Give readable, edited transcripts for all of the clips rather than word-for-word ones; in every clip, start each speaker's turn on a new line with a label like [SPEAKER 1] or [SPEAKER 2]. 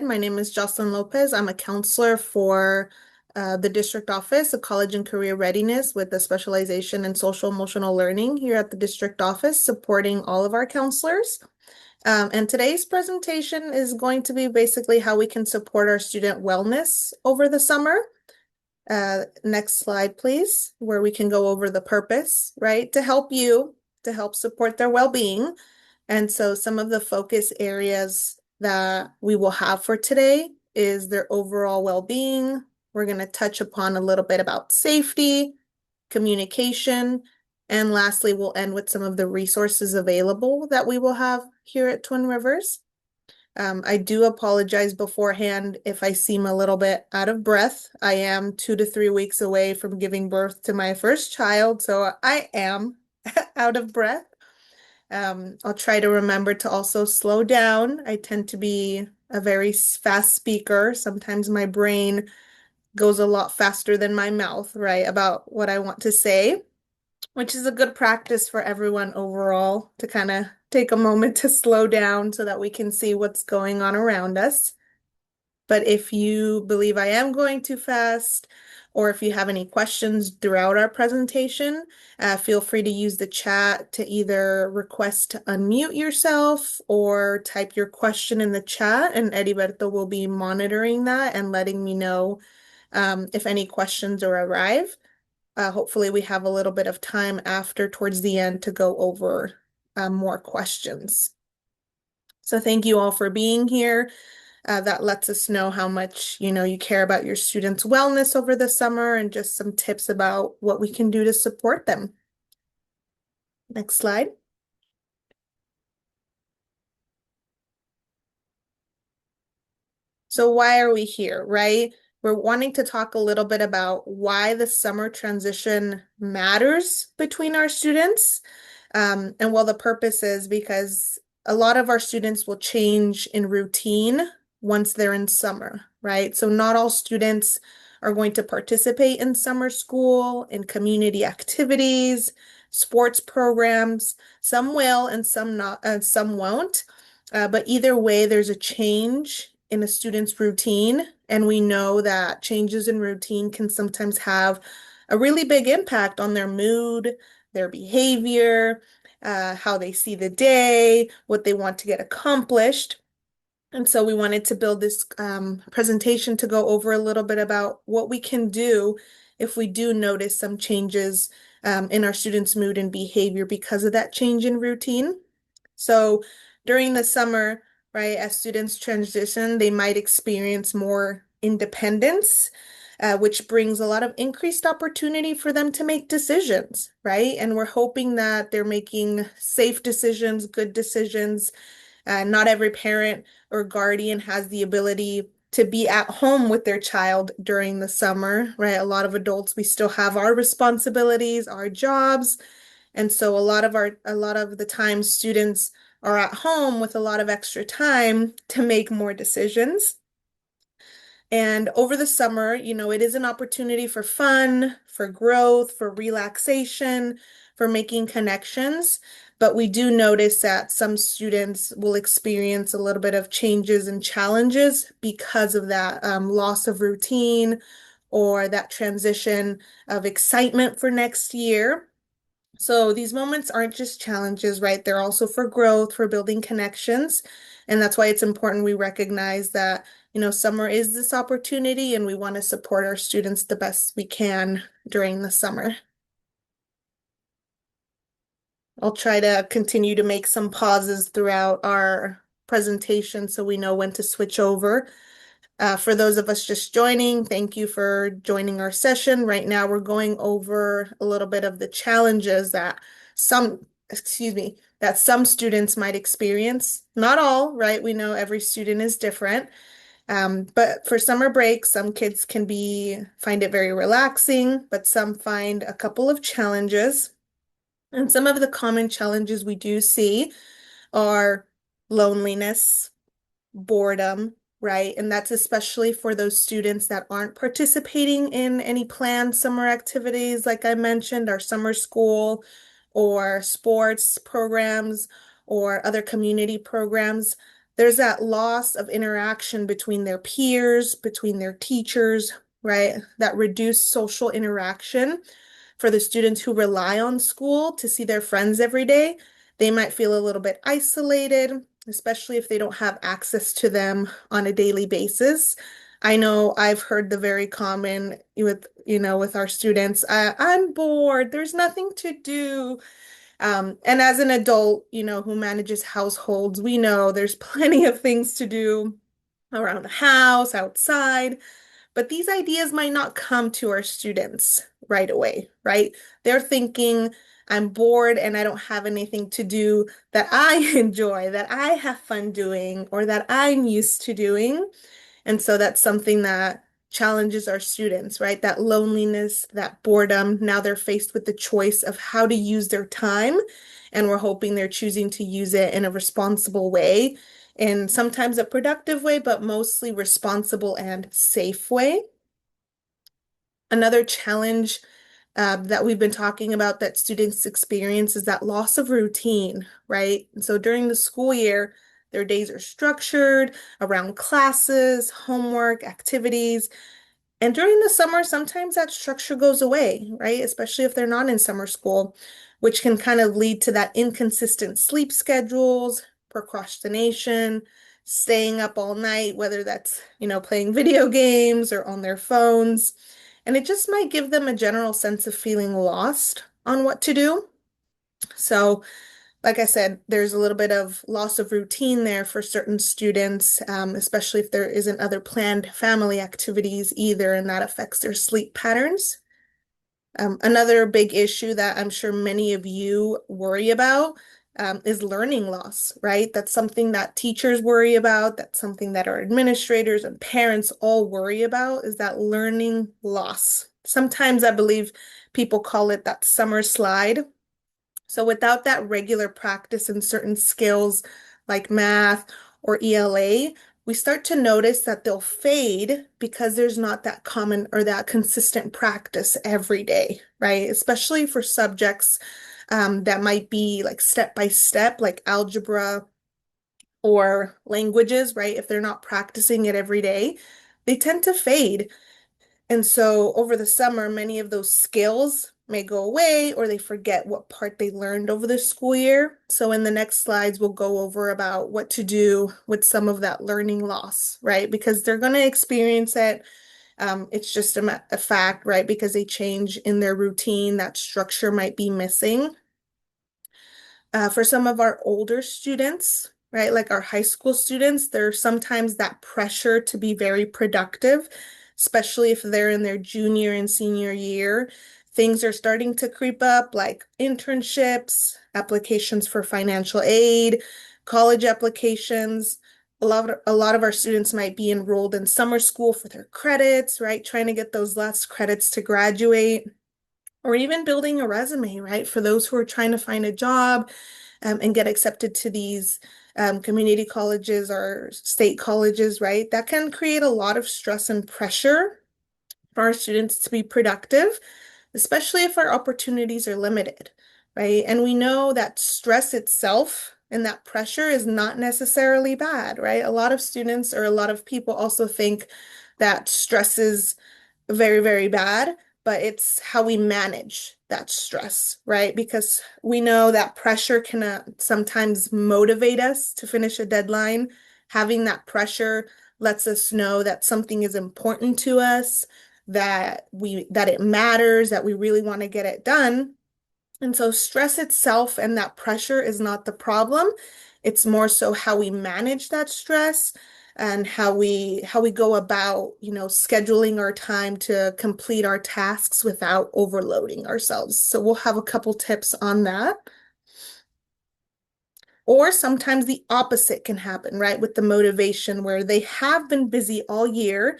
[SPEAKER 1] My name is Jocelyn Lopez. I'm a counselor for the district office of college and career readiness with a specialization in social emotional learning here at the district office, supporting all of our counselors. And today's presentation is going to be basically how we can support our student wellness over the summer. Next slide, please, where we can go over the purpose, right? To help support their well-being. And so some of the focus areas that we will have for today is their overall well-being. We're going to touch upon a little bit about safety, communication, and lastly, we'll end with some of the resources available that we will have here at Twin Rivers. I do apologize beforehand if I seem a little bit out of breath. I am 2 to 3 weeks away from giving birth to my first child, so I am out of breath. I'll try to remember to also slow down. I tend to be a very fast speaker. Sometimes my brain goes a lot faster than my mouth, right, about what I want to say, which is a good practice for everyone overall to kind of take a moment to slow down so that we can see what's going on around us. But if you believe I am going too fast, or if you have any questions throughout our presentation, feel free to use the chat to either request to unmute yourself or type your question in the chat, and Heriberto will be monitoring that and letting me know if any questions arrive. Hopefully we have a little bit of time after towards the end to go over more questions. So thank you all for being here. That lets us know how much, you care about your students' wellness over the summer and just some tips about what we can do to support them. Next slide. So why are we here, right? We're wanting to talk a little bit about why the summer transition matters between our students. And well, the purpose is because a lot of our students will change in routine once they're in summer, right? So not all students are going to participate in summer school, in community activities, sports programs. Some will and some not, some won't. But either way, there's a change in a student's routine, and we know that changes in routine can sometimes have a really big impact on their mood, their behavior, how they see the day, what they want to get accomplished. And so we wanted to build this presentation to go over a little bit about what we can do if we do notice some changes in our students' mood and behavior because of that change in routine. So during the summer, right, as students transition, they might experience more independence, which brings a lot of increased opportunity for them to make decisions, right? And we're hoping that they're making safe decisions, good decisions. Not every parent or guardian has the ability to be at home with their child during the summer, right? A lot of adults, we still have our responsibilities, our jobs. And so a lot of the time students are at home with a lot of extra time to make more decisions. And over the summer, it is an opportunity for fun, for growth, for relaxation, for making connections. But we do notice that some students will experience a little bit of changes and challenges because of that loss of routine or that transition of excitement for next year. So these moments aren't just challenges, right? They're also for growth, for building connections. And that's why it's important we recognize that, summer is this opportunity and we want to support our students the best we can during the summer. I'll try to continue to make some pauses throughout our presentation so we know when to switch over. For those of us just joining, thank you for joining our session. Right now, we're going over a little bit of the challenges that some students might experience. Not all, right? We know every student is different. But for summer break, some kids find it very relaxing, but some find a couple of challenges. And some of the common challenges we do see are loneliness, boredom, right? And that's especially for those students that aren't participating in any planned summer activities, like I mentioned, our summer school or sports programs or other community programs. there's that loss of interaction between their peers, between their teachers, right? That reduced social interaction for the students who rely on school to see their friends every day. They might feel a little bit isolated, especially if they don't have access to them on a daily basis. I know I've heard the very common with our students, I'm bored, there's nothing to do. And as an adult, who manages households, we know there's plenty of things to do around the house, outside, but these ideas might not come to our students right away, right? They're thinking, I'm bored and I don't have anything to do that I enjoy, that I have fun doing, or that I'm used to doing. And so that's something that challenges our students, right? That loneliness, that boredom. Now they're faced with the choice of how to use their time. And we're hoping they're choosing to use it in a responsible way, and sometimes a productive way, but mostly responsible and safe way. Another challenge that we've been talking about that students experience is that loss of routine, right? And so during the school year, their days are structured around classes, homework, activities. And during the summer, sometimes that structure goes away, right? Especially if they're not in summer school, which can kind of lead to that inconsistent sleep schedules, procrastination, staying up all night, whether that's, playing video games or on their phones. And it just might give them a general sense of feeling lost on what to do. So, like I said, there's a little bit of loss of routine there for certain students, especially if there isn't other planned family activities either, and that affects their sleep patterns. Another big issue that I'm sure many of you worry about is learning loss, right? That's something that teachers worry about. That's something that our administrators and parents all worry about, is that learning loss. Sometimes I believe people call it that summer slide. So without that regular practice in certain skills like math or ELA, we start to notice that they'll fade because there's not that common or that consistent practice every day, right? Especially for subjects that might be like step by step, like algebra or languages, right? If they're not practicing it every day, they tend to fade. And so over the summer, many of those skills may go away, or they forget what part they learned over the school year. So in the next slides, we'll go over about what to do with some of that learning loss, right? Because they're going to experience it. It's just a fact, right? Because they change in their routine, that structure might be missing. For some of our older students, right, like our high school students, there's sometimes that pressure to be very productive, especially if they're in their junior and senior year. Things are starting to creep up, like internships, applications for financial aid, college applications. A lot of our students might be enrolled in summer school for their credits, right? Trying to get those last credits to graduate, or even building a resume, right? For those who are trying to find a job and get accepted to these community colleges or state colleges, right? That can create a lot of stress and pressure for our students to be productive, especially if our opportunities are limited, right? And we know that stress itself and that pressure is not necessarily bad, right? A lot of students or a lot of people also think that stress is very, very bad, but it's how we manage that stress, right? Because we know that pressure can sometimes motivate us to finish a deadline. Having that pressure lets us know that something is important to us, that it matters, that we really want to get it done. And so stress itself and that pressure is not the problem. It's more so how we manage that stress and how we go about, scheduling our time to complete our tasks without overloading ourselves. So we'll have a couple tips on that. Or sometimes the opposite can happen, right? With the motivation where they have been busy all year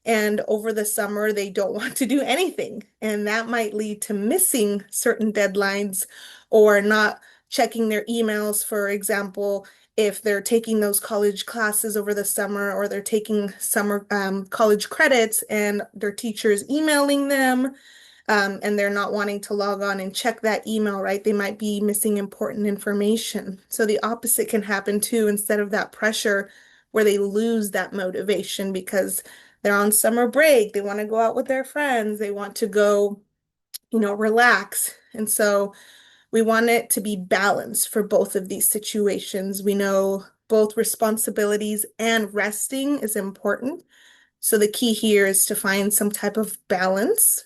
[SPEAKER 1] and over the summer they don't want to do anything. And that might lead to missing certain deadlines or not checking their emails, for example, if they're taking those college classes over the summer, or they're taking summer college credits and their teachers emailing them. and they're not wanting to log on and check that email, right? They might be missing important information. So the opposite can happen too, instead of that pressure where they lose that motivation because they're on summer break, they want to go out with their friends, they want to go, relax. And so we want it to be balanced for both of these situations. We know both responsibilities and resting is important. So the key here is to find some type of balance.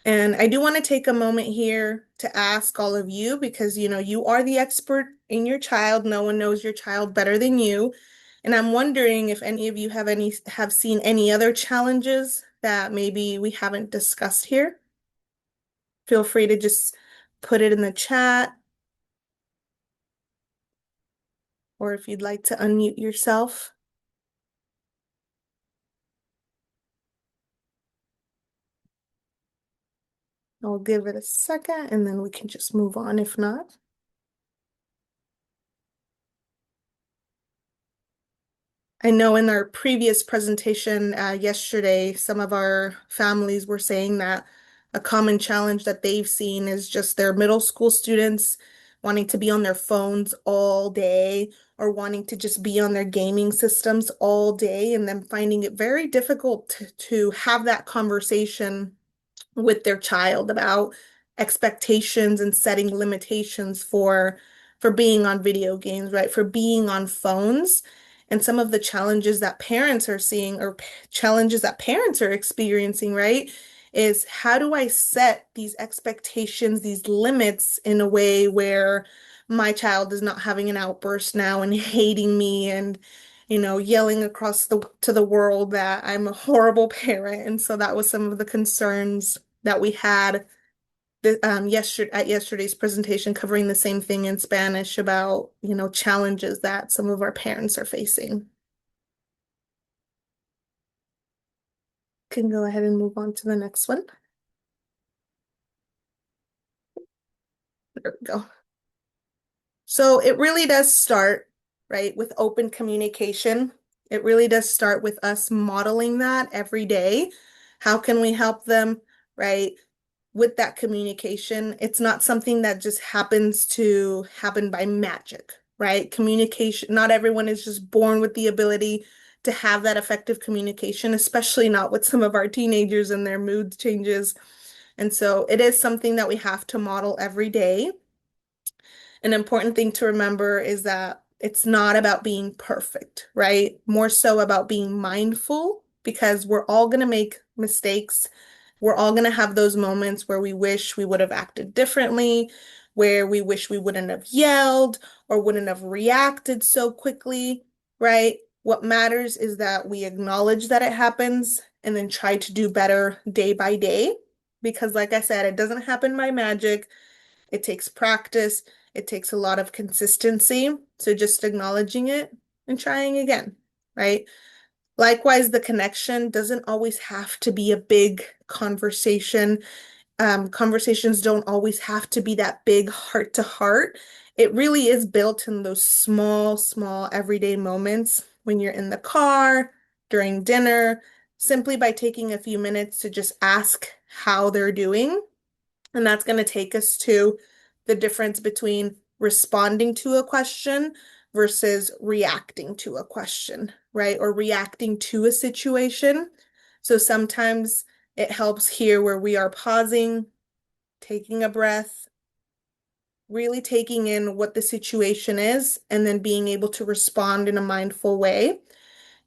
[SPEAKER 1] And I do want to take a moment here to ask all of you because, you are the expert in your child. No one knows your child better than you. And I'm wondering if any of you have seen any other challenges that maybe we haven't discussed here. Feel free to just put it in the chat, or if you'd like to unmute yourself. I'll give it a second and then we can just move on if not. I know in our previous presentation yesterday, some of our families were saying that a common challenge that they've seen is just their middle school students wanting to be on their phones all day or wanting to just be on their gaming systems all day and then finding it very difficult to have that conversation with their child about expectations and setting limitations for being on video games, right? For being on phones. And some of the challenges that parents are seeing or challenges that parents are experiencing, right? Is how do I set these expectations, these limits in a way where my child is not having an outburst now and hating me and yelling across to the world that I'm a horrible parent. And so that was some of the concerns that we had at yesterday's presentation, covering the same thing in Spanish about, challenges that some of our parents are facing. Can go ahead and move on to the next one. There we go. So it really does start, right, with open communication. It really does start with us modeling that every day. How can we help them, right, with that communication? It's not something that just happens to happen by magic, right? Communication, not everyone is just born with the ability to have that effective communication, especially not with some of our teenagers and their mood changes. And so it is something that we have to model every day. An important thing to remember is that it's not about being perfect, right? More so about being mindful because we're all going to make mistakes. We're all going to have those moments where we wish we would have acted differently, where we wish we wouldn't have yelled or wouldn't have reacted so quickly, right? What matters is that we acknowledge that it happens and then try to do better day by day. Because, like I said, it doesn't happen by magic. It takes practice. It takes a lot of consistency. So just acknowledging it and trying again, right? Likewise, the connection doesn't always have to be a big conversation. Conversations don't always have to be that big heart to heart. It really is built in those small, small everyday moments when you're in the car, during dinner, simply by taking a few minutes to just ask how they're doing. And that's going to take us to the difference between responding to a question versus reacting to a question, right? Or reacting to a situation. So sometimes it helps here where we are pausing, taking a breath, really taking in what the situation is, and then being able to respond in a mindful way.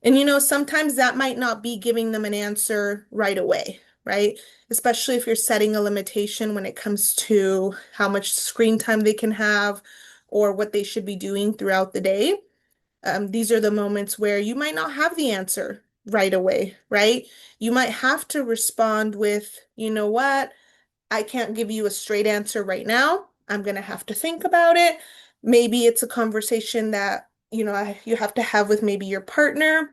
[SPEAKER 1] And sometimes that might not be giving them an answer right away, right? Especially if you're setting a limitation when it comes to how much screen time they can have or what they should be doing throughout the day. These are the moments where you might not have the answer right away, right? You might have to respond with, you know what? I can't give you a straight answer right now. I'm going to have to think about it. Maybe it's a conversation that, you have to have with maybe your partner,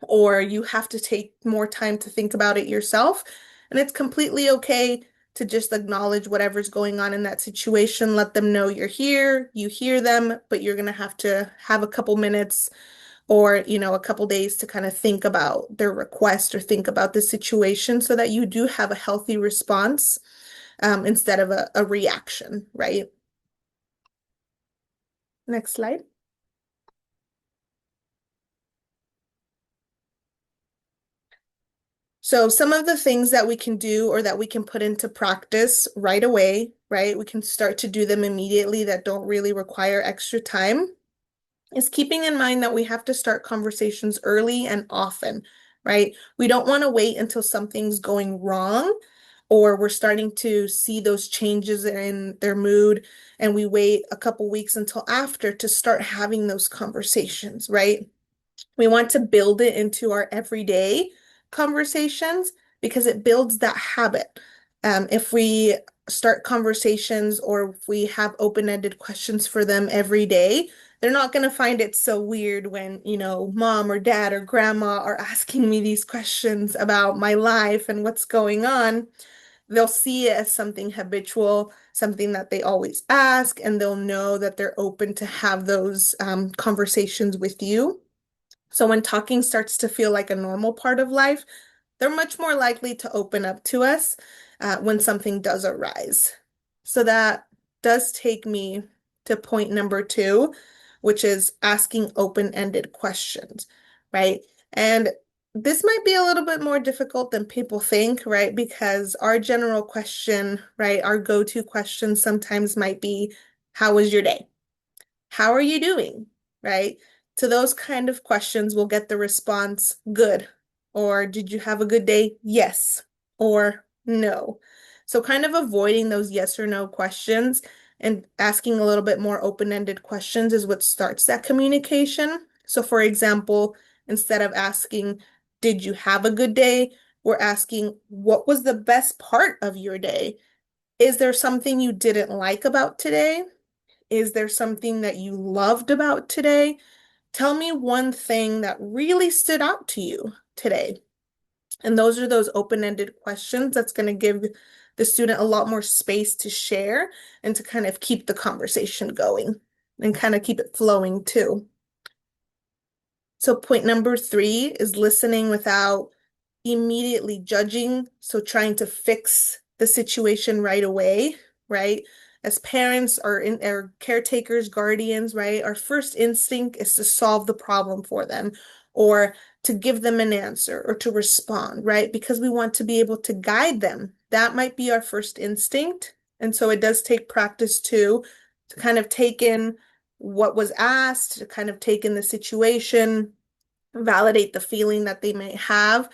[SPEAKER 1] or you have to take more time to think about it yourself. And it's completely okay to just acknowledge whatever's going on in that situation. Let them know you're here, you hear them, but you're going to have a couple minutes or, a couple days to kind of think about their request or think about the situation so that you do have a healthy response instead of a reaction, right? Next slide. So some of the things that we can do or that we can put into practice right away, right? We can start to do them immediately that don't really require extra time is keeping in mind that we have to start conversations early and often, right? We don't want to wait until something's going wrong or we're starting to see those changes in their mood and we wait a couple weeks until after to start having those conversations, right? We want to build it into our everyday conversations because it builds that habit. If we start conversations or if we have open-ended questions for them every day, they're not going to find it so weird when, mom or dad or grandma are asking me these questions about my life and what's going on. They'll see it as something habitual, something that they always ask, and they'll know that they're open to have those conversations with you. So when talking starts to feel like a normal part of life, they're much more likely to open up to us when something does arise. So that does take me to point number two, which is asking open-ended questions, right? And this might be a little bit more difficult than people think, right? Because our general question, right, our go-to question sometimes might be, how was your day? How are you doing? Right? To those kind of questions, we'll get the response, good. Or did you have a good day? Yes. Or no. So kind of avoiding those yes or no questions and asking a little bit more open-ended questions is what starts that communication. So for example, instead of asking, did you have a good day? We're asking, what was the best part of your day? Is there something you didn't like about today? Is there something that you loved about today? Tell me one thing that really stood out to you today. And those are those open-ended questions that's going to give the student a lot more space to share and to kind of keep the conversation going and kind of keep it flowing too. So point number three is listening without immediately judging. So trying to fix the situation right away, right? As parents or caretakers, guardians, right? Our first instinct is to solve the problem for them or to give them an answer or to respond, right? Because we want to be able to guide them. That might be our first instinct. And so it does take practice too, to kind of take in what was asked, to kind of take in the situation, validate the feeling that they may have.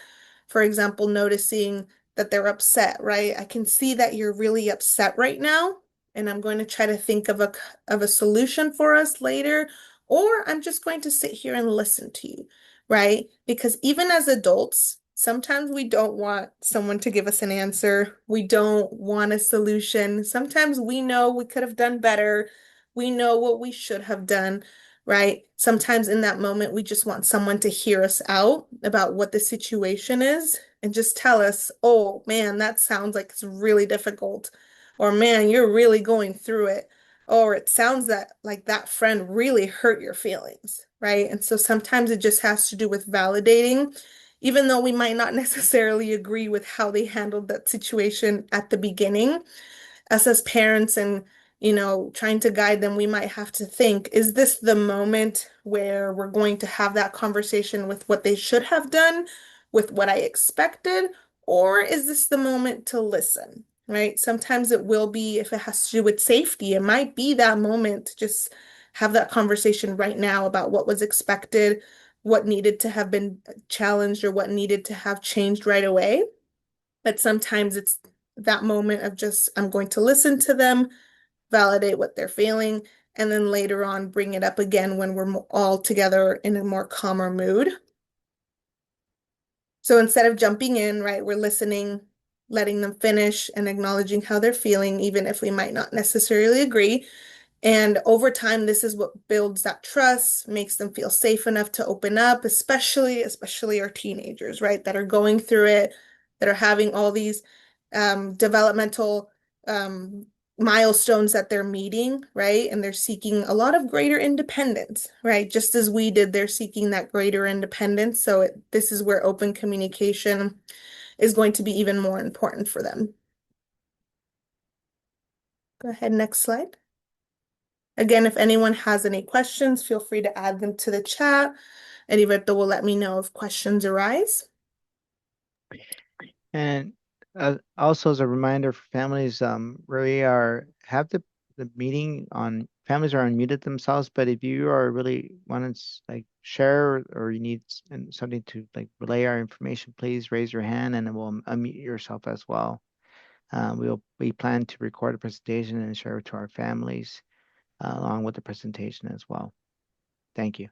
[SPEAKER 1] For example, noticing that they're upset, right? I can see that you're really upset right now, and I'm going to try to think of a solution for us later, or I'm just going to sit here and listen to you, right? Because even as adults, sometimes we don't want someone to give us an answer. We don't want a solution. Sometimes we know we could have done better. We know what we should have done, right? Sometimes in that moment, we just want someone to hear us out about what the situation is and just tell us, oh man, that sounds like it's really difficult. Or man, you're really going through it. Or it sounds that like that friend really hurt your feelings, right? And so sometimes it just has to do with validating, even though we might not necessarily agree with how they handled that situation at the beginning. Us as parents and trying to guide them, we might have to think, is this the moment where we're going to have that conversation with what they should have done, with what I expected, or is this the moment to listen, right? Sometimes it will be, if it has to do with safety, it might be that moment to just have that conversation right now about what was expected, what needed to have been challenged, or what needed to have changed right away. But sometimes it's that moment of just, I'm going to listen to them, validate what they're feeling, and then later on bring it up again when we're all together in a more calmer mood. So instead of jumping in, right, we're listening, letting them finish and acknowledging how they're feeling, even if we might not necessarily agree. And over time, this is what builds that trust, makes them feel safe enough to open up, especially our teenagers, right, that are going through it, that are having all these developmental milestones that they're meeting, right? And they're seeking a lot of greater independence, right? Just as we did, they're seeking that greater independence. So this is where open communication is going to be even more important for them. Go ahead, next slide. Again, if anyone has any questions, feel free to add them to the chat. And Heriberto will let me know if questions arise.
[SPEAKER 2] And also as a reminder for families, we are have the meeting on families are unmuted themselves, but if you are really want to like share or you need something to like relay our information, please raise your hand and it will unmute yourself as well. We plan to record a presentation and share it to our families along with the presentation as well. Thank you.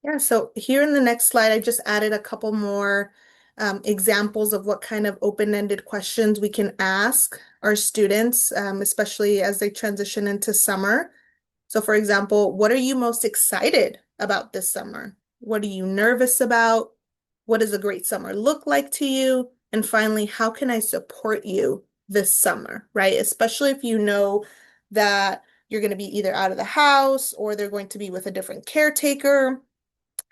[SPEAKER 1] Yeah, so here in the next slide, I just added a couple more examples of what kind of open-ended questions we can ask our students, especially as they transition into summer. So for example, what are you most excited about this summer? What are you nervous about? What does a great summer look like to you? And finally, how can I support you this summer, right? Especially if you know that you're going to be either out of the house or they're going to be with a different caretaker,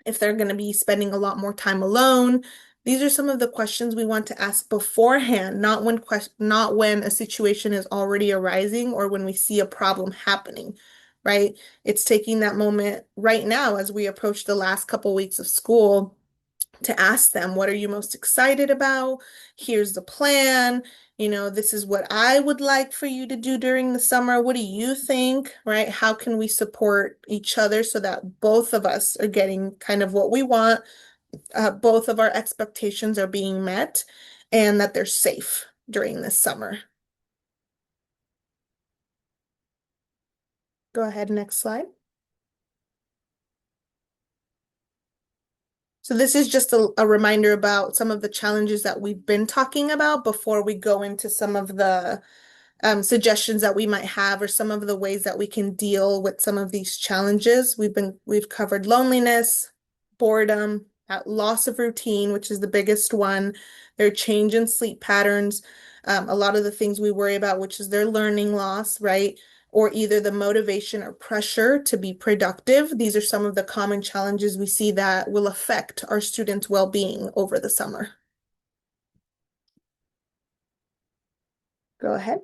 [SPEAKER 1] if they're going to be spending a lot more time alone. These are some of the questions we want to ask beforehand, not when a situation is already arising or when we see a problem happening, right? It's taking that moment right now as we approach the last couple weeks of school to ask them, what are you most excited about? Here's the plan. This is what I would like for you to do during the summer. What do you think, right? How can we support each other so that both of us are getting kind of what we want, both of our expectations are being met, and that they're safe during this summer? Go ahead, next slide. So this is just a reminder about some of the challenges that we've been talking about before we go into some of the suggestions that we might have or some of the ways that we can deal with some of these challenges. We've covered loneliness, boredom, that loss of routine, which is the biggest one, their change in sleep patterns, a lot of the things we worry about, which is their learning loss, right? Or either the motivation or pressure to be productive. These are some of the common challenges we see that will affect our students' well-being over the summer. Go ahead.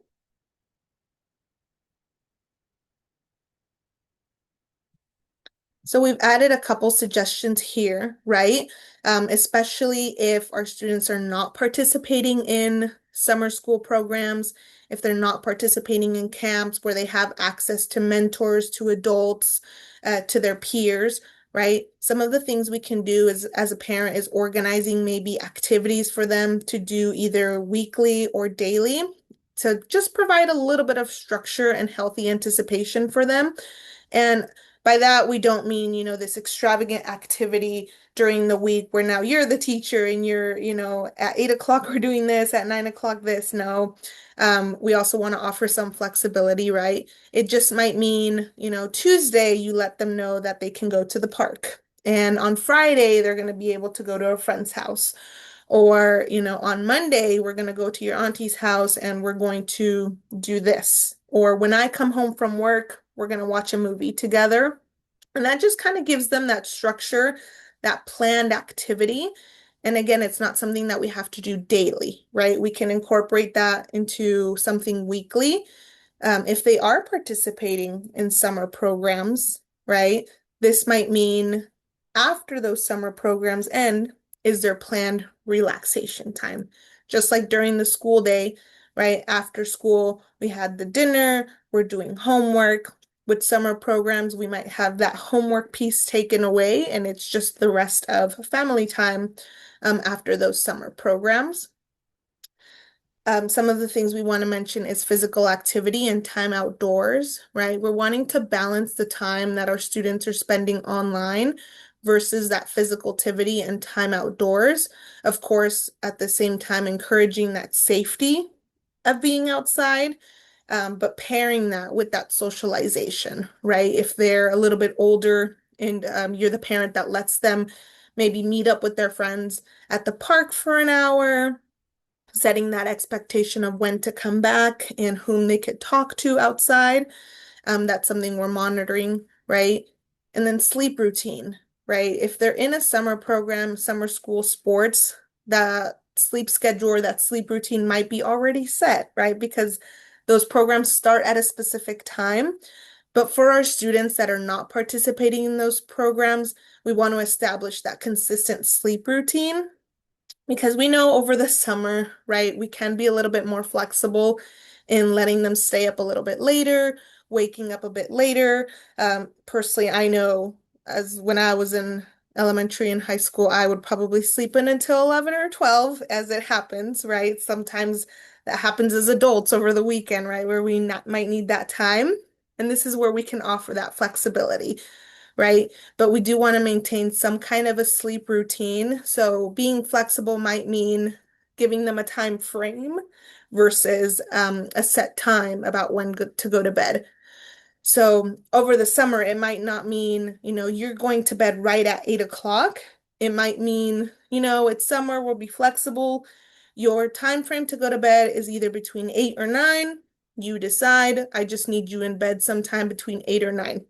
[SPEAKER 1] So we've added a couple suggestions here, right? Especially if our students are not participating in summer school programs, if they're not participating in camps where they have access to mentors, to adults, to their peers, right? Some of the things we can do as a parent is organizing maybe activities for them to do either weekly or daily to just provide a little bit of structure and healthy anticipation for them. And by that, we don't mean, this extravagant activity during the week where now you're the teacher and you're, at 8 o'clock we're doing this, at 9 o'clock this. No. We also want to offer some flexibility, right? It just might mean, Tuesday you let them know that they can go to the park. And on Friday, they're going to be able to go to a friend's house. Or, on Monday, we're going to go to your auntie's house and we're going to do this. Or when I come home from work, we're going to watch a movie together. And that just kind of gives them that structure, that planned activity. And again, it's not something that we have to do daily, right? We can incorporate that into something weekly. If they are participating in summer programs, right, this might mean after those summer programs end is their planned relaxation time. Just like during the school day, right, after school, we had the dinner, we're doing homework. With summer programs, we might have that homework piece taken away, and it's just the rest of family time after those summer programs. Some of the things we want to mention is physical activity and time outdoors, right? We're wanting to balance the time that our students are spending online versus that physical activity and time outdoors. Of course, at the same time, encouraging that safety of being outside, but pairing that with that socialization, right? If they're a little bit older and you're the parent that lets them maybe meet up with their friends at the park for an hour, setting that expectation of when to come back and whom they could talk to outside. That's something we're monitoring, right? And then sleep routine, right? If they're in a summer program, summer school sports, the sleep schedule or that sleep routine might be already set, right? Because those programs start at a specific time. But for our students that are not participating in those programs, we want to establish that consistent sleep routine because we know over the summer, right, we can be a little bit more flexible in letting them stay up a little bit later, waking up a bit later. Personally, I know as when I was in elementary and high school, I would probably sleep in until 11 or 12 as it happens, right? Sometimes that happens as adults over the weekend, right, where we not, might need that time. And this is where we can offer that flexibility, right? But we do want to maintain some kind of a sleep routine. So being flexible might mean giving them a time frame versus a set time about when to go to bed. So over the summer, it might not mean, you're going to bed right at 8 o'clock. It might mean, it's summer, we'll be flexible. Your time frame to go to bed is either between 8 or 9. You decide. I just need you in bed sometime between 8 or 9.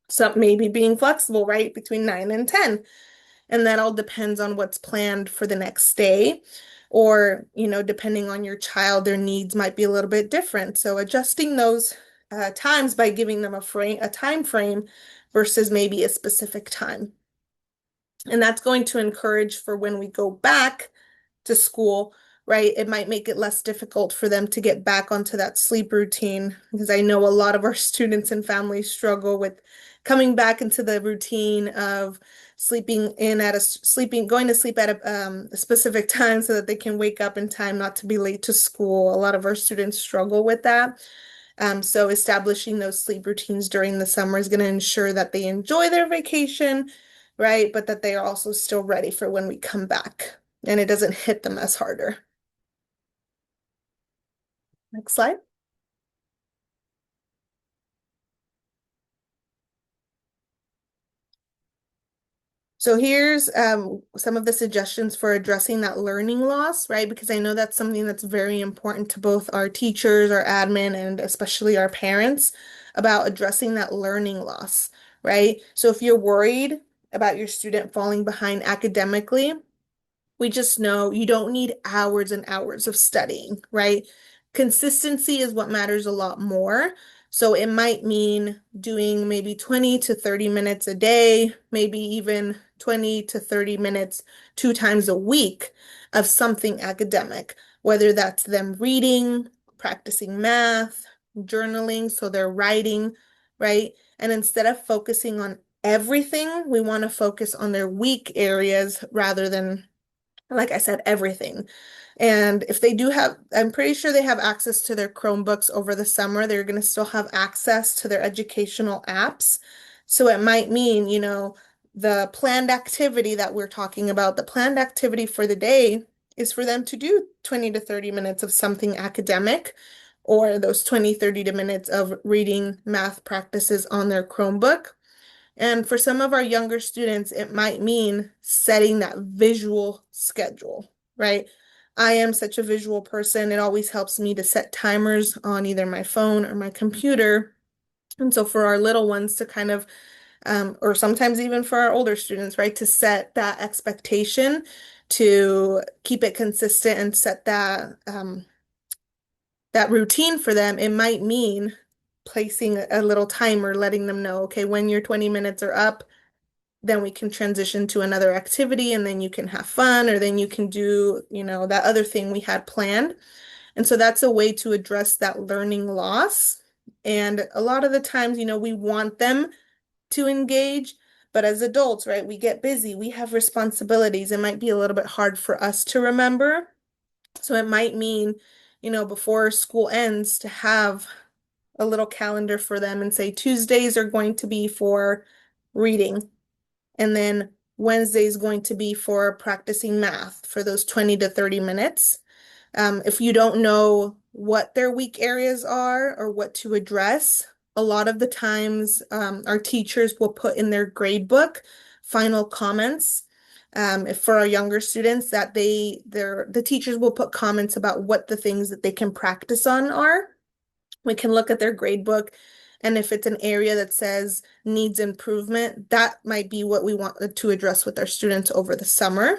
[SPEAKER 1] So maybe being flexible, right, between 9 and 10. And that all depends on what's planned for the next day. Or, depending on your child, their needs might be a little bit different. So adjusting those times by giving them a time frame versus maybe a specific time. And that's going to encourage for when we go back to school, right? It might make it less difficult for them to get back onto that sleep routine because I know a lot of our students and families struggle with coming back into the routine of going to sleep at a specific time so that they can wake up in time not to be late to school. A lot of our students struggle with that. So establishing those sleep routines during the summer is going to ensure that they enjoy their vacation, right? But that they are also still ready for when we come back and it doesn't hit them as harder. Next slide. So here's some of the suggestions for addressing that learning loss, right? Because I know that's something that's very important to both our teachers, our admin, and especially our parents about addressing that learning loss, right? So if you're worried about your student falling behind academically, we just know you don't need hours and hours of studying, right? Consistency is what matters a lot more. So it might mean doing maybe 20 to 30 minutes a day, maybe even 20 to 30 minutes 2 times a week of something academic, whether that's them reading, practicing math, journaling, so they're writing, right? And instead of focusing on everything, we want to focus on their weak areas rather than, like I said, everything. And if they do have, I'm pretty sure they have access to their Chromebooks over the summer. They're going to still have access to their educational apps. So it might mean, the planned activity that we're talking about, the planned activity for the day is for them to do 20 to 30 minutes of something academic or those 20, 30 minutes of reading math practices on their Chromebook. And for some of our younger students, it might mean setting that visual schedule, right? I am such a visual person. It always helps me to set timers on either my phone or my computer. And so for our little ones to kind of, or sometimes even for our older students, right, to set that expectation, to keep it consistent and set that routine for them, it might mean placing a little timer, letting them know, okay, when your 20 minutes are up, then we can transition to another activity and then you can have fun or then you can do, that other thing we had planned. And so that's a way to address that learning loss. And a lot of the times, we want them to engage, but as adults, right, we get busy, we have responsibilities. It might be a little bit hard for us to remember. So it might mean, before school ends to have a little calendar for them and say Tuesdays are going to be for reading. And then Wednesday is going to be for practicing math for those 20 to 30 minutes. If you don't know what their weak areas are or what to address, a lot of the times our teachers will put in their grade book final comments If for our younger students that the teachers will put comments about what the things that they can practice on are. We can look at their grade book, and if it's an area that says needs improvement, that might be what we want to address with our students over the summer.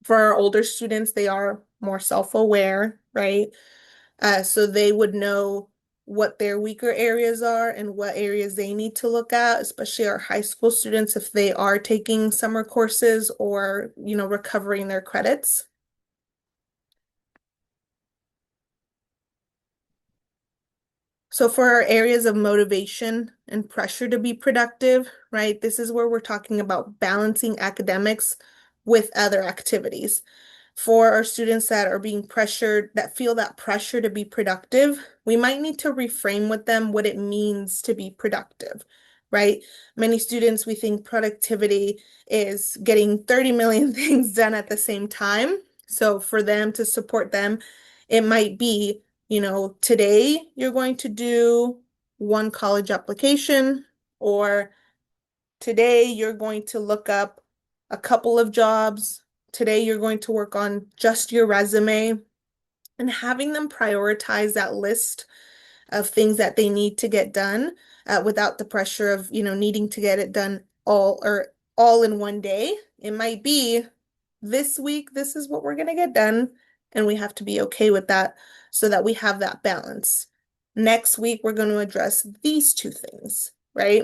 [SPEAKER 1] For our older students, they are more self-aware, right? So they would know what their weaker areas are and what areas they need to look at, especially our high school students if they are taking summer courses or, recovering their credits. So for our areas of motivation and pressure to be productive, right? This is where we're talking about balancing academics with other activities. For our students that are being pressured, that feel that pressure to be productive, we might need to reframe with them what it means to be productive, right? Many students, we think productivity is getting 30 million things done at the same time. So for them to support them, it might be, today you're going to do one college application, or today you're going to look up a couple of jobs. Today you're going to work on just your resume, and having them prioritize that list of things that they need to get done without the pressure of, needing to get it done all in one day. It might be this week, this is what we're going to get done, and we have to be okay with that so that we have that balance. Next week, we're going to address these two things, right?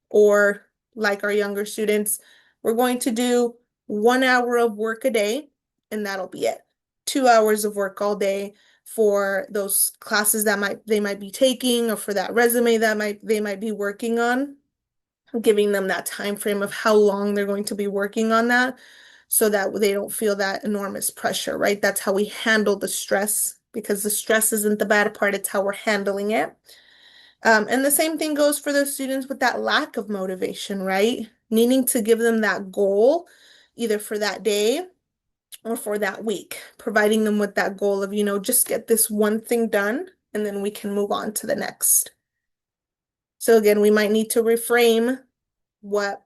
[SPEAKER 1] Or like our younger students, we're going to do 1 hour of work a day, and that'll be it. 2 hours of work all day for those classes that they might be taking, or for that resume that they might be working on, giving them that time frame of how long they're going to be working on that so that they don't feel that enormous pressure, right? That's how we handle the stress, because the stress isn't the bad part, it's how we're handling it. And the same thing goes for those students with that lack of motivation, right? Needing to give them that goal either for that day or for that week, providing them with that goal of, just get this one thing done and then we can move on to the next. So again, we might need to reframe what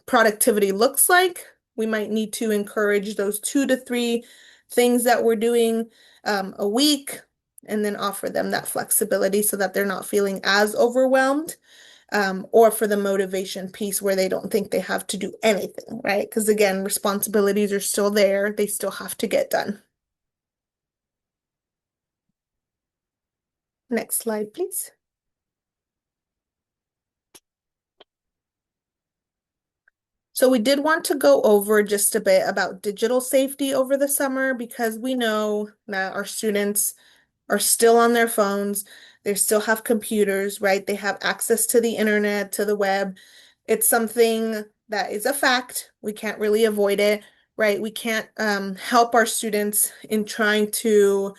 [SPEAKER 1] productivity looks like. We might need to encourage those 2 to 3 things that we're doing a week, and then offer them that flexibility so that they're not feeling as overwhelmed. Or for the motivation piece where they don't think they have to do anything, right? Because again, responsibilities are still there, they still have to get done. Next slide, please. So we did want to go over just a bit about digital safety over the summer, because we know that our students are still on their phones. They still have computers, right? They have access to the internet, to the web. It's something that is a fact. We can't really avoid it, right? We can't help our students in trying to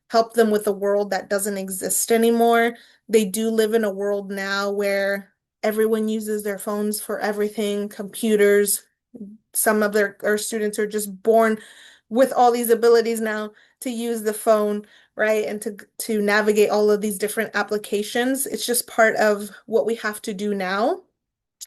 [SPEAKER 1] help them with a world that doesn't exist anymore. They do live in a world now where everyone uses their phones for everything, computers. Some of our students are just born with all these abilities now to use the phone, right? And to navigate all of these different applications. It's just part of what we have to do now.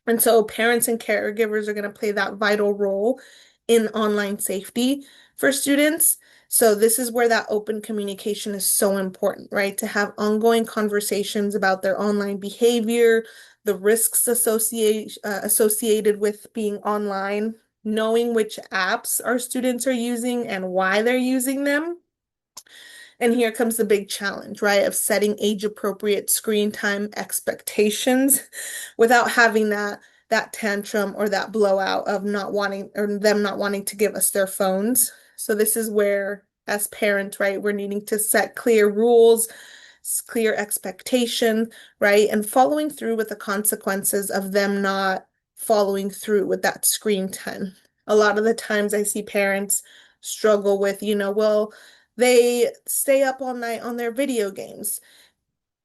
[SPEAKER 1] And so parents and caregivers are going to play that vital role in online safety for students. So this is where that open communication is so important, right? To have ongoing conversations about their online behavior, the risks associated with being online, knowing which apps our students are using and why they're using them. And here comes the big challenge, right, of setting age-appropriate screen time expectations without having that tantrum or that blowout of not wanting, or them not wanting to give us their phones. So this is where, as parents, right, we're needing to set clear rules, clear expectation, right, and following through with the consequences of them not following through with that screen time. A lot of the times I see parents struggle with, well, they stay up all night on their video games.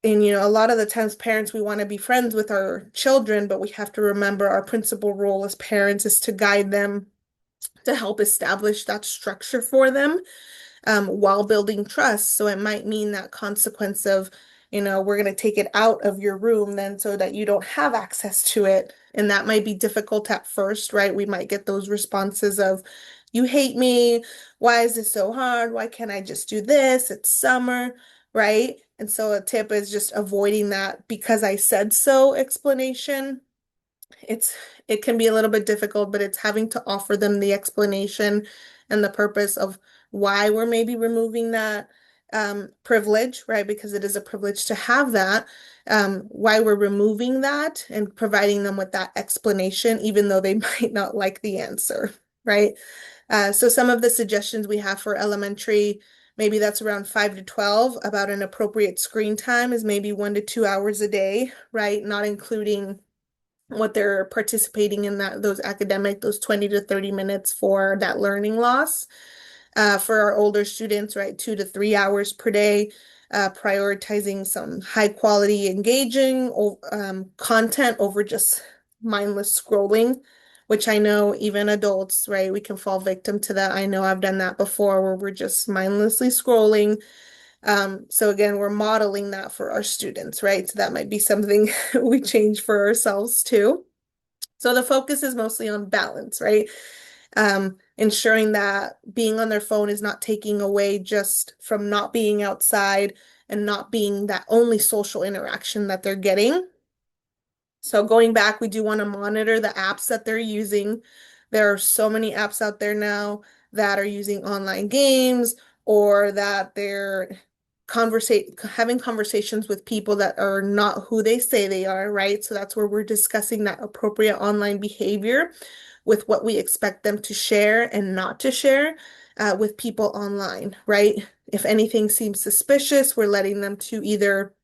[SPEAKER 1] And, a lot of the times parents, we want to be friends with our children, but we have to remember our principal role as parents is to guide them, to help establish that structure for them while building trust. So it might mean that consequence of, we're going to take it out of your room then so that you don't have access to it. And that might be difficult at first, right? We might get those responses of, you hate me. Why is this so hard? Why can't I just do this? It's summer, right? And so a tip is just avoiding that because I said so explanation. It's it can be a little bit difficult, but it's having to offer them the explanation and the purpose of why we're maybe removing that privilege, right? Because it is a privilege to have that. Why we're removing that and providing them with that explanation, even though they might not like the answer, right? So some of the suggestions we have for elementary, maybe that's around 5 to 12, about an appropriate screen time is maybe 1 to 2 hours a day, right? Not including what they're participating in those academic, those 20 to 30 minutes for that learning loss. For our older students, right, 2 to 3 hours per day, prioritizing some high quality, engaging content over just mindless scrolling, which I know even adults, right, we can fall victim to that. I know I've done that before where we're just mindlessly scrolling. So again, we're modeling that for our students, right? So that might be something we change for ourselves too. So the focus is mostly on balance, right? Ensuring that being on their phone is not taking away just from not being outside and not being that only social interaction that they're getting. So going back, we do want to monitor the apps that they're using. There are so many apps out there now that are using online games or that they're having conversations with people that are not who they say they are, right? So that's where we're discussing that appropriate online behavior with what we expect them to share and not to share with people online, right? If anything seems suspicious, we're letting them to either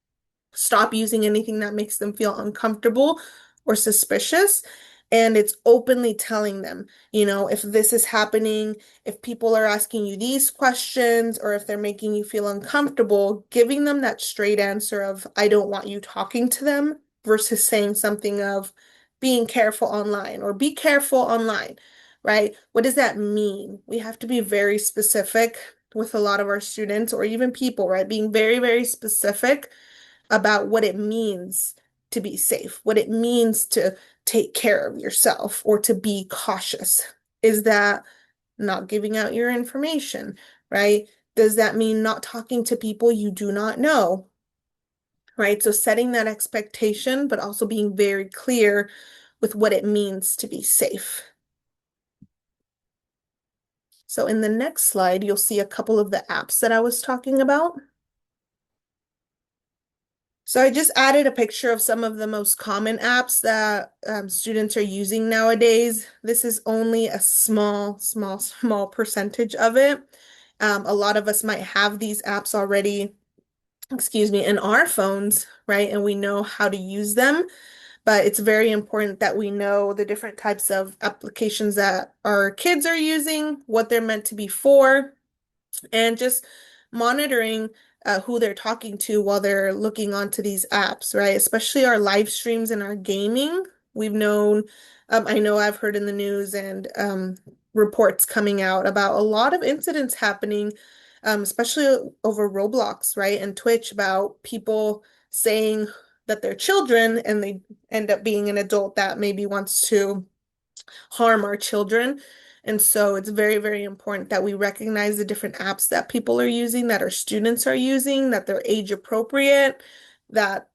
[SPEAKER 1] stop using anything that makes them feel uncomfortable or suspicious. And it's openly telling them, if this is happening, if people are asking you these questions, or if they're making you feel uncomfortable, giving them that straight answer of, I don't want you talking to them, versus saying something of being careful online or be careful online, right? What does that mean? We have to be very specific with a lot of our students or even people, right? Being very, very specific about what it means to be safe, what it means to take care of yourself or to be cautious. Is that not giving out your information, right? Does that mean not talking to people you do not know, right? So setting that expectation, but also being very clear with what it means to be safe. So in the next slide, you'll see a couple of the apps that I was talking about. So I just added a picture of some of the most common apps that students are using nowadays. This is only a small percentage of it. A lot of us might have these apps already, excuse me, in our phones, right? And we know how to use them, but it's very important that we know the different types of applications that our kids are using, what they're meant to be for, and just monitoring who they're talking to while they're looking onto these apps, right? Especially our live streams and our gaming. We've known, I know I've heard in the news and reports coming out about a lot of incidents happening, especially over Roblox, right? And Twitch about people saying that they're children and they end up being an adult that maybe wants to harm our children. And so it's very, very important that we recognize the different apps that people are using, that our students are using, that they're age appropriate, that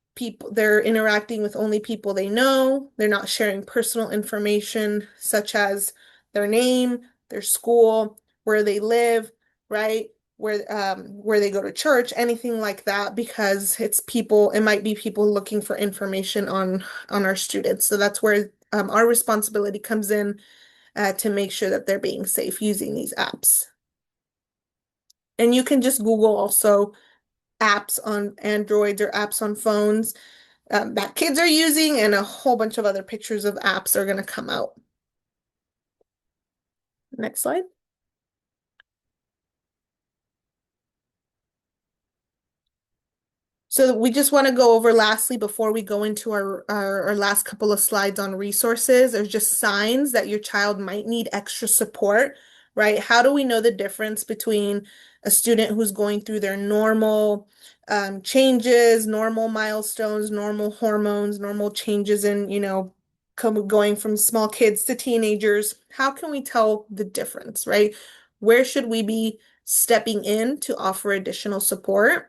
[SPEAKER 1] they're interacting with only people they know. They're not sharing personal information such as their name, their school, where they live, right? Where they go to church, anything like that, because it might be people looking for information on our students. So that's where our responsibility comes in to make sure that they're being safe using these apps. And you can just Google also apps on Androids or apps on phones that kids are using, and a whole bunch of other pictures of apps are going to come out. Next slide. So we just want to go over lastly before we go into our last couple of slides on resources. There's just signs that your child might need extra support, right? How do we know the difference between a student who's going through their normal changes, normal milestones, normal hormones, normal changes in, going from small kids to teenagers? How can we tell the difference, right? Where should we be stepping in to offer additional support?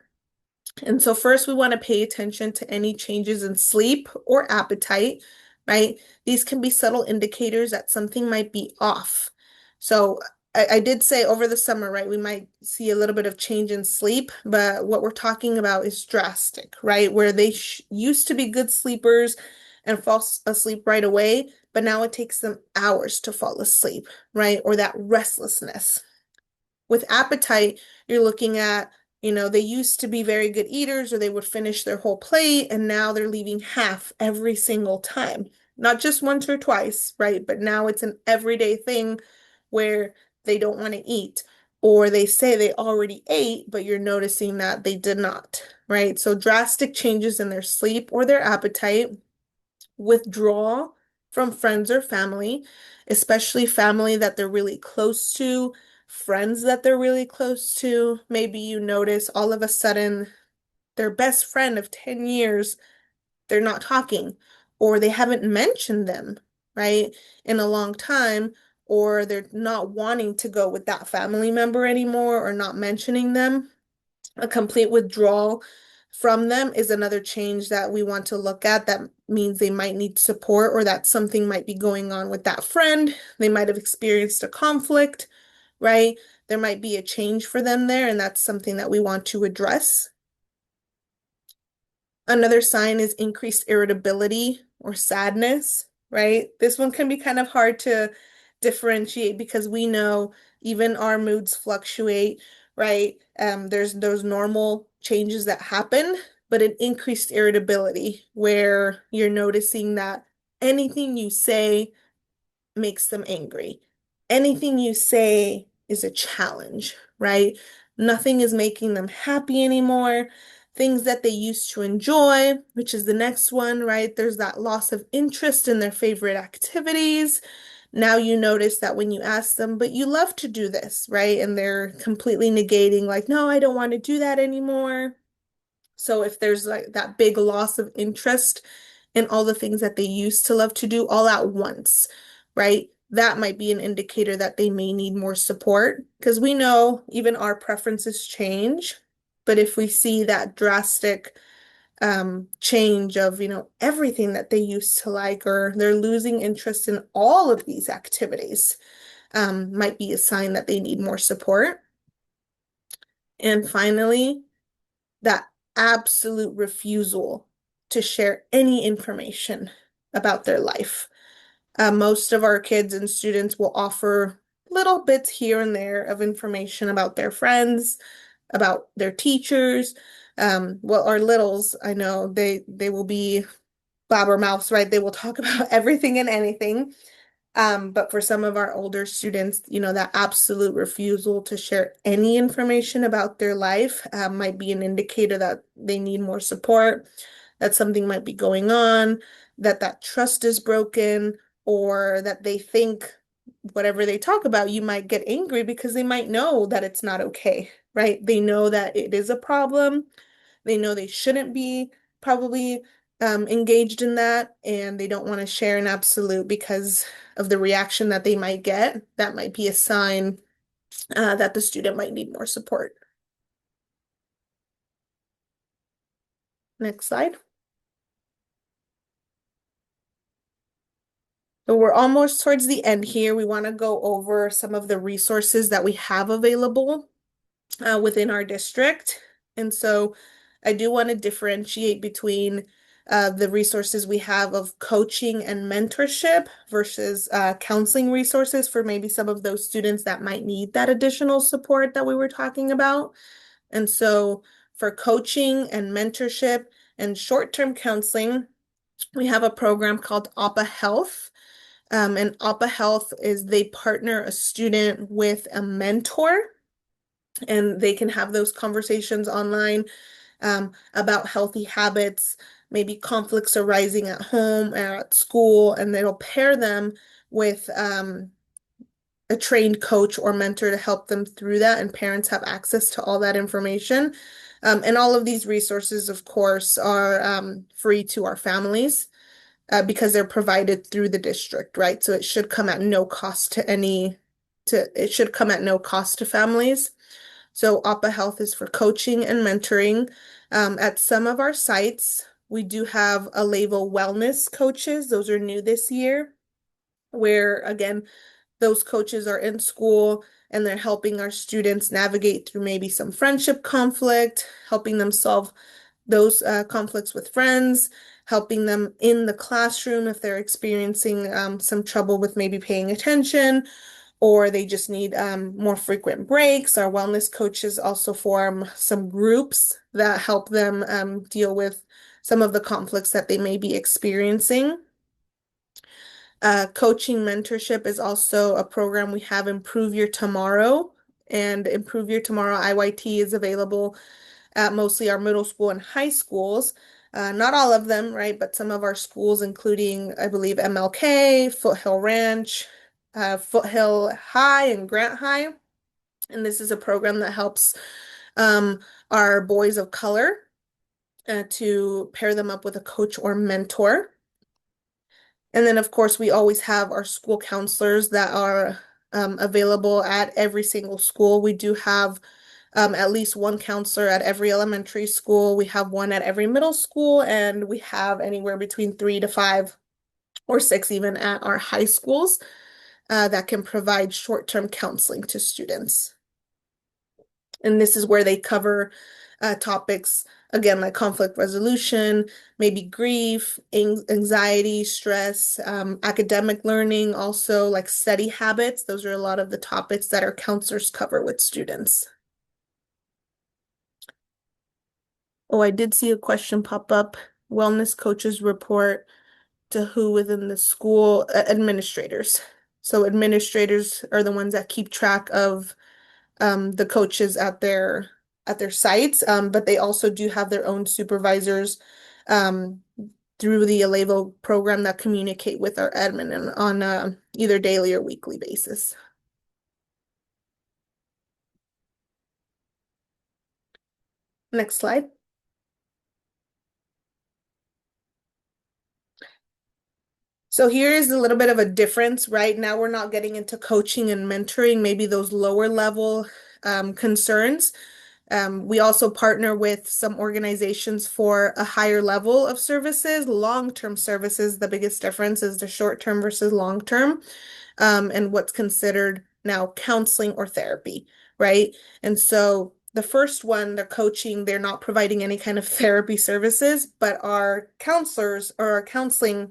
[SPEAKER 1] And so first we want to pay attention to any changes in sleep or appetite, right? These can be subtle indicators that something might be off. So I did say over the summer, right, we might see a little bit of change in sleep, but what we're talking about is drastic, right? Where they used to be good sleepers and fall asleep right away, but now it takes them hours to fall asleep, right? Or that restlessness. With appetite, you're looking at, they used to be very good eaters or they would finish their whole plate, and now they're leaving half every single time. Not just once or twice, right? But now it's an everyday thing where they don't want to eat, or they say they already ate, but you're noticing that they did not, right? So drastic changes in their sleep or their appetite, withdrawal from friends or family, especially family that they're really close to, friends that they're really close to. Maybe you notice all of a sudden their best friend of 10 years, they're not talking, or they haven't mentioned them, right, in a long time, or they're not wanting to go with that family member anymore or not mentioning them. A complete withdrawal from them is another change that we want to look at. That means they might need support or that something might be going on with that friend. They might have experienced a conflict, right? There might be a change for them there, and that's something that we want to address. Another sign is increased irritability or sadness, right? This one can be kind of hard to differentiate because we know even our moods fluctuate, right? There's those normal changes that happen, but an increased irritability where you're noticing that anything you say makes them angry. Anything you say is a challenge, right? Nothing is making them happy anymore. Things that they used to enjoy, which is the next one, right? There's that loss of interest in their favorite activities. Now you notice that when you ask them, but you love to do this, right? And they're completely negating, like, no, I don't want to do that anymore. So if there's like that big loss of interest in all the things that they used to love to do all at once, right? That might be an indicator that they may need more support because we know even our preferences change. But if we see that drastic change of, everything that they used to like, or they're losing interest in all of these activities, might be a sign that they need more support. And finally, that absolute refusal to share any information about their life. Most of our kids and students will offer little bits here and there of information about their friends, about their teachers. Well, our littles, I know they will be blabbermouths, right? They will talk about everything and anything. But for some of our older students, that absolute refusal to share any information about their life might be an indicator that they need more support, that something might be going on, that that trust is broken, or that they think whatever they talk about, you might get angry because they might know that it's not okay, right? They know that it is a problem. They know they shouldn't be probably engaged in that, and they don't want to share an absolute because of the reaction that they might get. That might be a sign that the student might need more support. Next slide. So we're almost towards the end here. We want to go over some of the resources that we have available within our district. And so I do want to differentiate between the resources we have of coaching and mentorship versus counseling resources for maybe some of those students that might need that additional support that we were talking about. And so for coaching and mentorship and short-term counseling, we have a program called APA Health. And APA Health is they partner a student with a mentor, and they can have those conversations online about healthy habits, maybe conflicts arising at home or at school, and it'll pair them with a trained coach or mentor to help them through that, and parents have access to all that information. And all of these resources, of course, are free to our families because they're provided through the district, right? So it should come at no cost to it should come at no cost to families. So Appa Health is for coaching and mentoring. At some of our sites, we do have Alevo wellness coaches. Those are new this year, where again, those coaches are in school and they're helping our students navigate through maybe some friendship conflict, helping them solve those conflicts with friends, helping them in the classroom if they're experiencing some trouble with maybe paying attention, or they just need more frequent breaks. Our wellness coaches also form some groups that help them deal with some of the conflicts that they may be experiencing. Coaching mentorship is also a program we have, Improve Your Tomorrow. And Improve Your Tomorrow IYT is available at mostly our middle school and high schools. Not all of them, right? But some of our schools, including, I believe, MLK, Foothill Ranch, Foothill High, and Grant High. And this is a program that helps our boys of color to pair them up with a coach or mentor. And then, of course, we always have our school counselors that are available at every single school. We do have at least one counselor at every elementary school. We have one at every middle school, and we have anywhere between 3 to 5 or 6 even at our high schools that can provide short-term counseling to students. And this is where they cover topics, again, like conflict resolution, maybe grief, anxiety, stress, academic learning, also like study habits. Those are a lot of the topics that our counselors cover with students. Oh, I did see a question pop up. Wellness coaches report to who within the school? Administrators. So administrators are the ones that keep track of the coaches at their sites, but they also do have their own supervisors um, through the Alevo program that communicate with our admin and on either daily or weekly basis. Next slide. So here is a little bit of a difference, right? Now we're not getting into coaching and mentoring, maybe those lower level concerns. We also partner with some organizations for a higher level of services, long-term services. The biggest difference is the short-term versus long-term, and what's considered now counseling or therapy, right? And so the first one, the coaching, they're not providing any kind of therapy services, but our counselors or our counseling,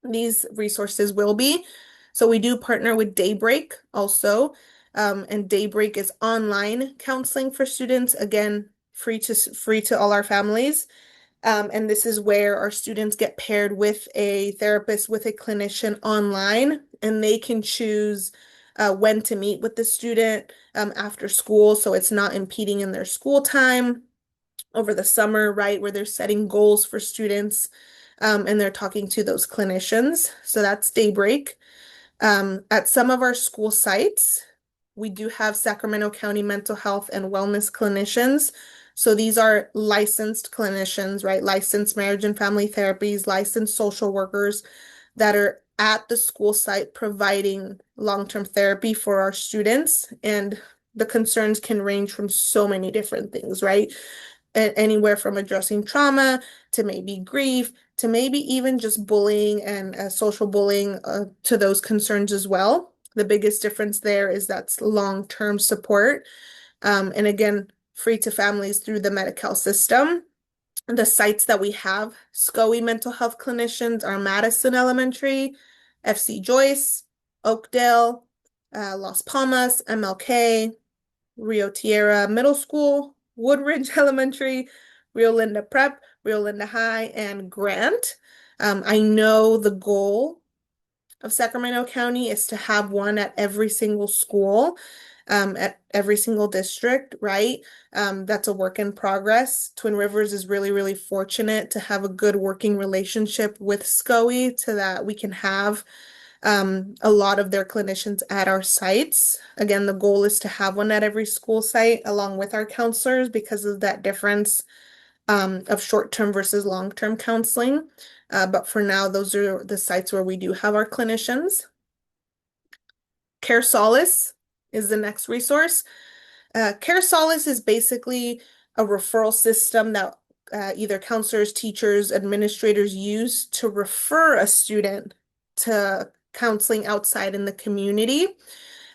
[SPEAKER 1] these resources will be. So we do partner with Daybreak also. And Daybreak is online counseling for students, again, free to all our families. And this is where our students get paired with a therapist, with a clinician online, and they can choose when to meet with the student after school, so it's not impeding in their school time over the summer, right, where they're setting goals for students and they're talking to those clinicians. So that's Daybreak. At some of our school sites, we do have Sacramento County mental health and wellness clinicians. So these are licensed clinicians, right? Licensed marriage and family therapies, licensed social workers that are at the school site providing long-term therapy for our students. And the concerns can range from so many different things, right? Anywhere from addressing trauma to maybe grief to maybe even just bullying and social bullying to those concerns as well. The biggest difference there is that's long-term support. And again, free to families through the Medi-Cal system. The sites that we have SCOE mental health clinicians are Madison Elementary, FC Joyce, Oakdale, Las Palmas, MLK, Rio Tierra Middle School, Woodridge Elementary, Rio Linda Prep, Rio Linda High, and Grant. I know the goal of Sacramento County is to have one at every single school, at every single district, right? That's a work in progress. Twin Rivers is really, really fortunate to have a good working relationship with SCOE so that we can have a lot of their clinicians at our sites. Again, the goal is to have one at every school site along with our counselors because of that difference of short-term versus long-term counseling. But for now, those are the sites where we do have our clinicians. Care Solace is the next resource. Care Solace is basically a referral system that either counselors, teachers, administrators use to refer a student to counseling outside in the community.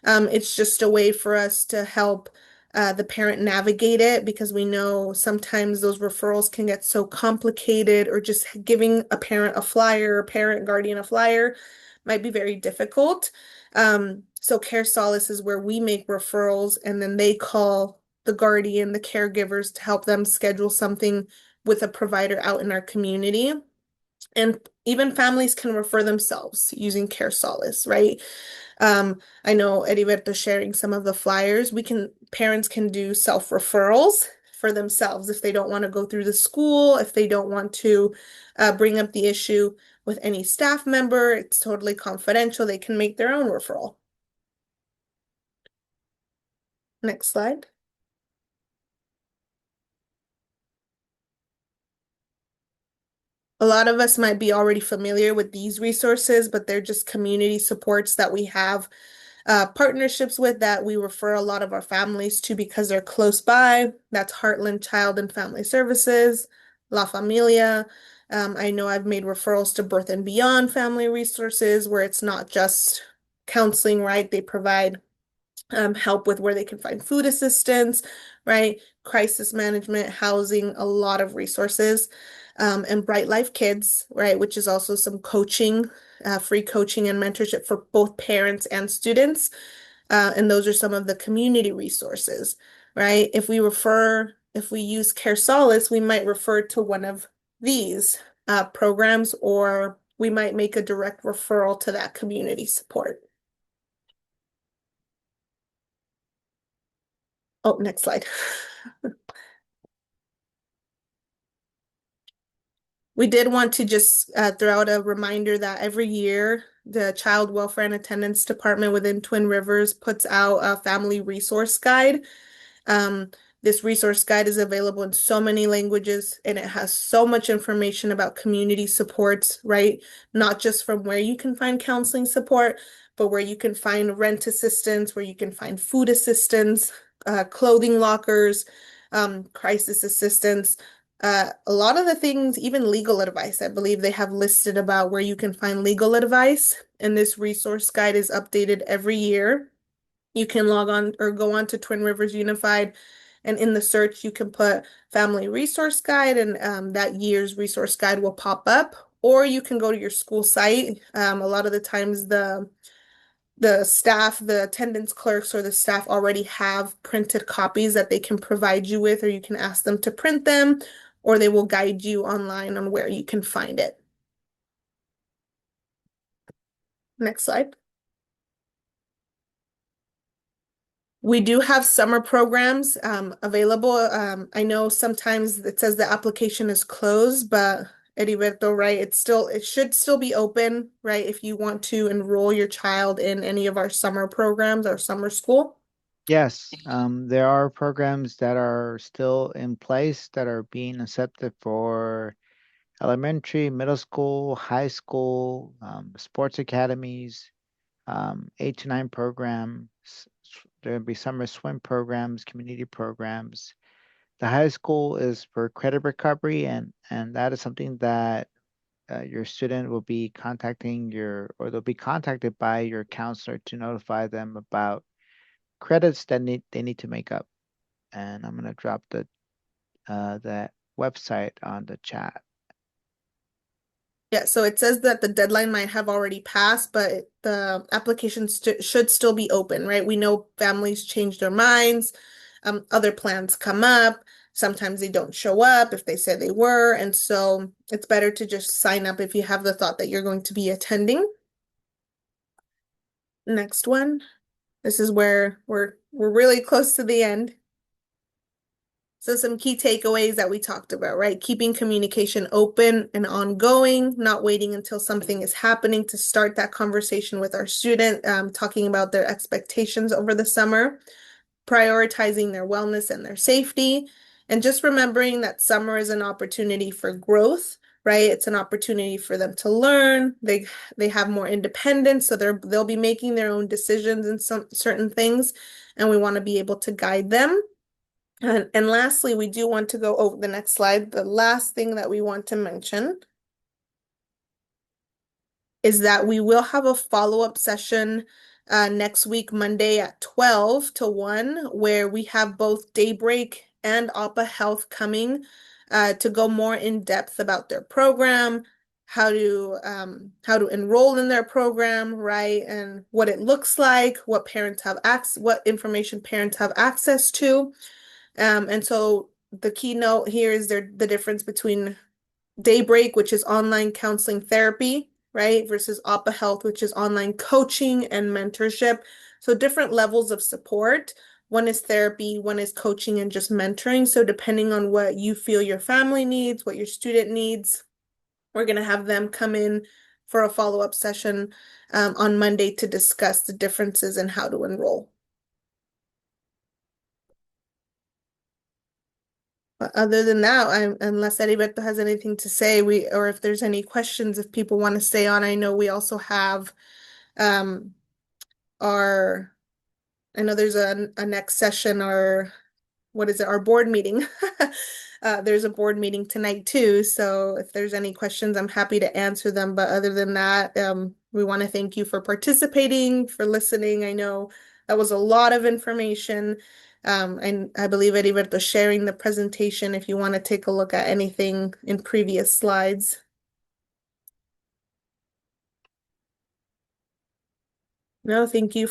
[SPEAKER 1] It's just a way for us to help the parent navigate it because we know sometimes those referrals can get so complicated, or just giving a parent a flyer, a parent guardian a flyer might be very difficult. So Care Solace is where we make referrals and then they call the guardian, the caregivers to help them schedule something with a provider out in our community. And even families can refer themselves using Care Solace, right? I know Heriberto sharing some of the flyers. Parents can do self-referrals for themselves if they don't want to go through the school, if they don't want to bring up the issue with any staff member. It's totally confidential. They can make their own referral. Next slide. A lot of us might be already familiar with these resources, but they're just community supports that we have partnerships with, that we refer a lot of our families to because they're close by. That's Heartland Child and Family Services, La Familia. I know I've made referrals to Birth and Beyond Family Resources where it's not just counseling, right? They provide help with where they can find food assistance, right? Crisis management, housing, a lot of resources. And Bright Life Kids, right? Which is also some coaching, free coaching and mentorship for both parents and students. And those are some of the community resources, right? If we use Care Solace, we might refer to one of these programs, or we might make a direct referral to that community support. Oh, next slide. We did want to just throw out a reminder that every year the Child Welfare and Attendance Department within Twin Rivers puts out a family resource guide. Um, this resource guide is available in so many languages and it has so much information about community supports, right? Not just from where you can find counseling support, but where you can find rent assistance, where you can find food assistance, clothing lockers, crisis assistance. A lot of the things, even legal advice, I believe they have listed about where you can find legal advice. And this resource guide is updated every year. You can log on or go on to Twin Rivers Unified, and in the search, you can put Family Resource Guide, and that year's resource guide will pop up. Or you can go to your school site. A lot of the times, the staff, the attendance clerks, or the staff already have printed copies that they can provide you with, or you can ask them to print them, or they will guide you online on where you can find it. Next slide. We do have summer programs available. I know sometimes it says the application is closed, but Heriberto, right? It should still be open, right? If you want to enroll your child in any of our summer programs or summer school.
[SPEAKER 2] Yes, there are programs that are still in place that are being accepted for elementary, middle school, high school, sports academies, 8 to 9 programs. There'll be summer swim programs, community programs. The high school is for credit recovery, and that is something that your student will be or they'll be contacted by your counselor to notify them about credits that they need to make up. And I'm gonna drop that website on the chat.
[SPEAKER 1] Yeah, so it says that the deadline might have already passed, but the application should still be open, right? We know families change their minds, other plans come up. Sometimes they don't show up if they said they were, and so it's better to just sign up if you have the thought that you're going to be attending. Next one. This is where we're really close to the end. So some key takeaways that we talked about, right? Keeping communication open and ongoing, not waiting until something is happening to start that conversation with our student, talking about their expectations over the summer, prioritizing their wellness and their safety, and just remembering that summer is an opportunity for growth, right? It's an opportunity for them to learn. They have more independence, so they'll be making their own decisions in some certain things, and we want to be able to guide them. And lastly, we do want to go over the next slide. The last thing that we want to mention is that we will have a follow-up session next week, Monday at 12 to 1, where we have both Daybreak and Alpa Health coming to go more in depth about their program, how to enroll in their program, right? And what it looks like, what information parents have access to. And so the keynote here is the difference between Daybreak, which is online counseling therapy, right, versus Alpa Health, which is online coaching and mentorship. So different levels of support. One is therapy, one is coaching and just mentoring. So depending on what you feel your family needs, what your student needs, we're going to have them come in for a follow-up session on Monday to discuss the differences and how to enroll. But other than that, unless Heriberto has anything to say, or if there's any questions, if people want to stay on, I know we also have um our I know there's a next session, or what is it, our board meeting. There's a board meeting tonight too, so if there's any questions, I'm happy to answer them. But other than that, we want to thank you for participating, for listening. I know that was a lot of information. And I believe Heriberto sharing the presentation if you want to take a look at anything in previous slides. No, thank you